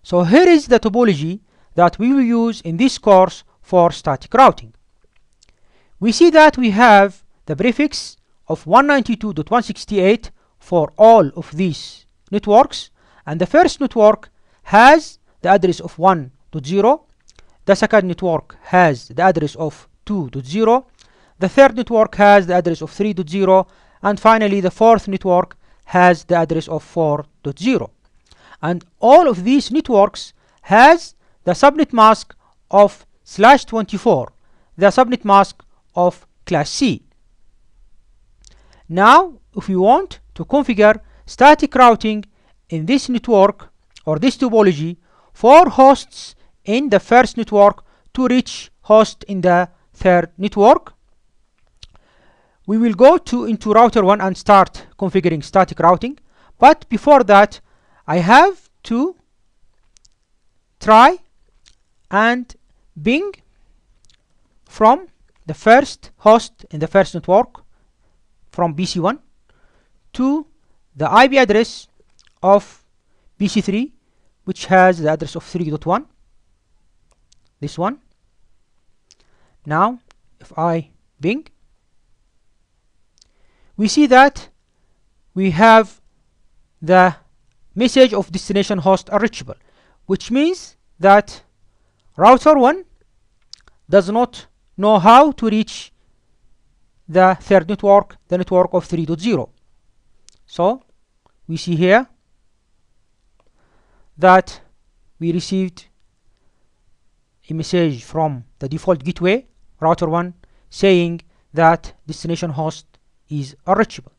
So here is the topology that we will use in this course for static routing. We see that we have the prefix of 192.168 for all of these networks, and the first network has the address of 1.0, the second network has the address of 2.0, the third network has the address of 3.0, and finally the fourth network has the address of 4.0. And all of these networks has the subnet mask of /24, the subnet mask of class C. Now if we want to configure static routing in this network or this topology for hosts in the first network to reach host in the third network, we will go into router 1 and start configuring static routing. But before that, I have to try and ping from the first host in the first network from PC1 to the IP address of PC3, which has the address of 3.1, this one. Now if I ping, we see that we have the message of destination host unreachable, which means that router 1 does not know how to reach the third network, the network of 3.0. So we see here that we received a message from the default gateway router 1 saying that destination host is unreachable.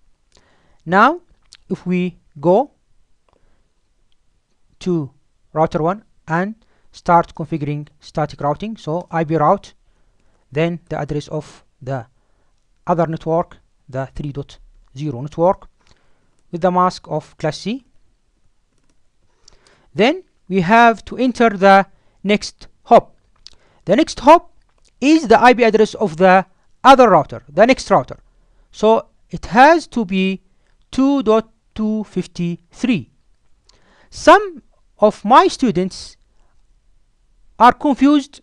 Now if we go to router 1 and start configuring static routing, so IP route, then the address of the other network, the 3.0 network, with the mask of class C. Then we have to enter the next hop. The next hop is the IP address of the other router, the next router. So it has to be 2.253. Some of my students are confused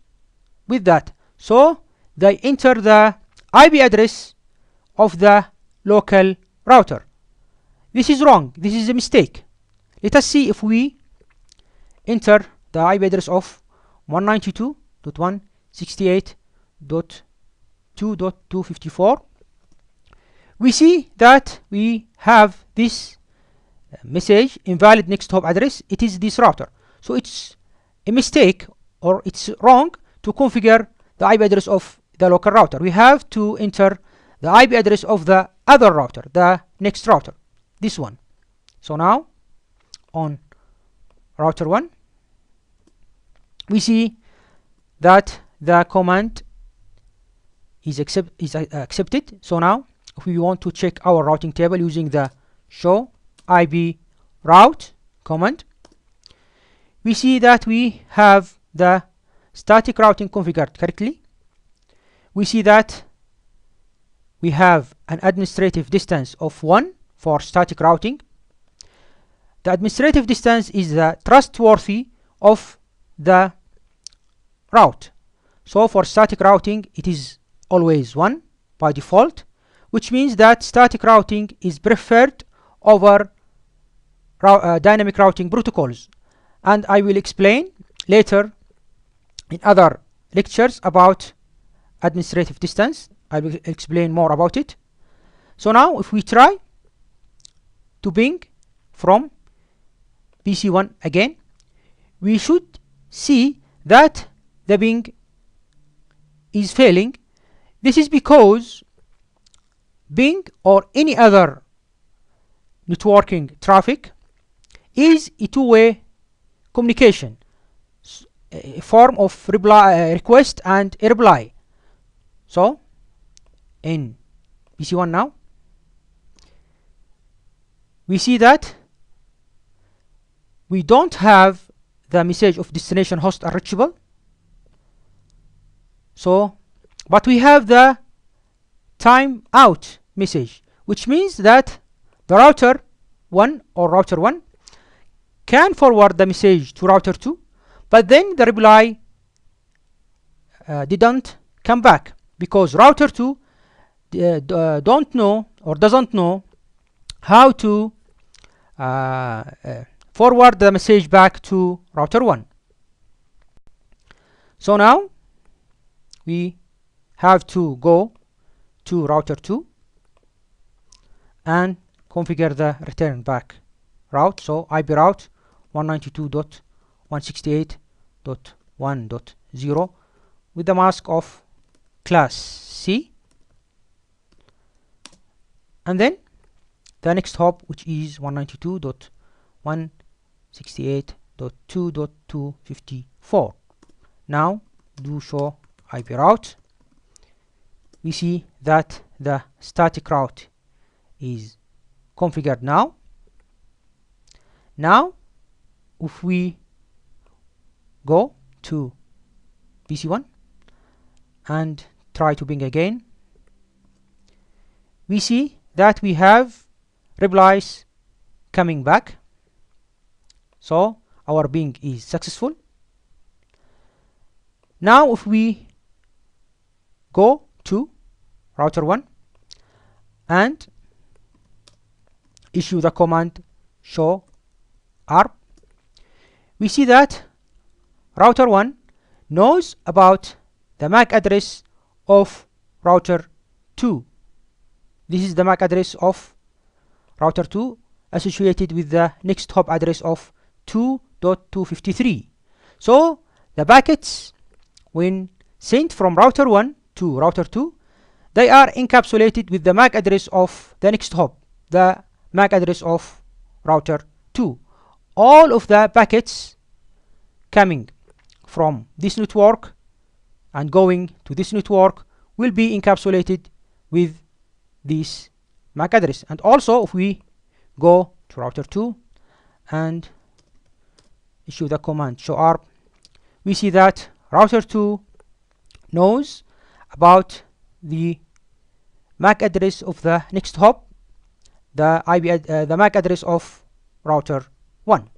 with that, so they enter the IP address of the local router. This is wrong. This is a mistake. Let us see if we enter the IP address of 192.168.2.254. We see that we have this message, invalid next hop address. It is this router. So it's a mistake, or it's wrong to configure the IP address of the local router. We have to enter the IP address of the other router, the next router, this one. So now on router 1, we see that the command is accepted. So now if we want to check our routing table using the show IP route command, we see that we have the static routing configured correctly. We see that we have an administrative distance of 1 for static routing. The administrative distance is the trustworthy of the route. So for static routing it is always 1 by default, which means that static routing is preferred over dynamic routing protocols, and I will explain later in other lectures about administrative distance. I will explain more about it. So now if we try to ping from PC1 again, we should see that the ping is failing. This is because ping or any other networking traffic is a two-way communication, a form of request and a reply. So in PC1 now we see that we don't have the message of destination host unreachable, so but we have the timeout message, which means that the router 1 or router 1 can forward the message to router 2, but then the reply didn't come back because router 2 don't know or doesn't know how to forward the message back to router 1. So now we have to go to router 2 and configure the return back route. So IP route 192.168.1.0 with the mask of class C, and then the next hop, which is 192.168.2.254. Now do show IP route. We see that the static route is configured now. Now if we go to PC1 and try to ping again, we see that we have replies coming back. So our ping is successful. Now if we go to router 1 and issue the command show ARP, we see that router 1 knows about the MAC address of router 2. This is the MAC address of router 2 associated with the next hop address of 2.253. So the packets, when sent from router 1 to router 2, they are encapsulated with the MAC address of the next hop, the MAC address of router 2. All of the packets coming from this network and going to this network will be encapsulated with this MAC address. And also if we go to router 2 and issue the command show ARP, we see that router 2 knows about the MAC address of the next hop, the MAC address of router 1.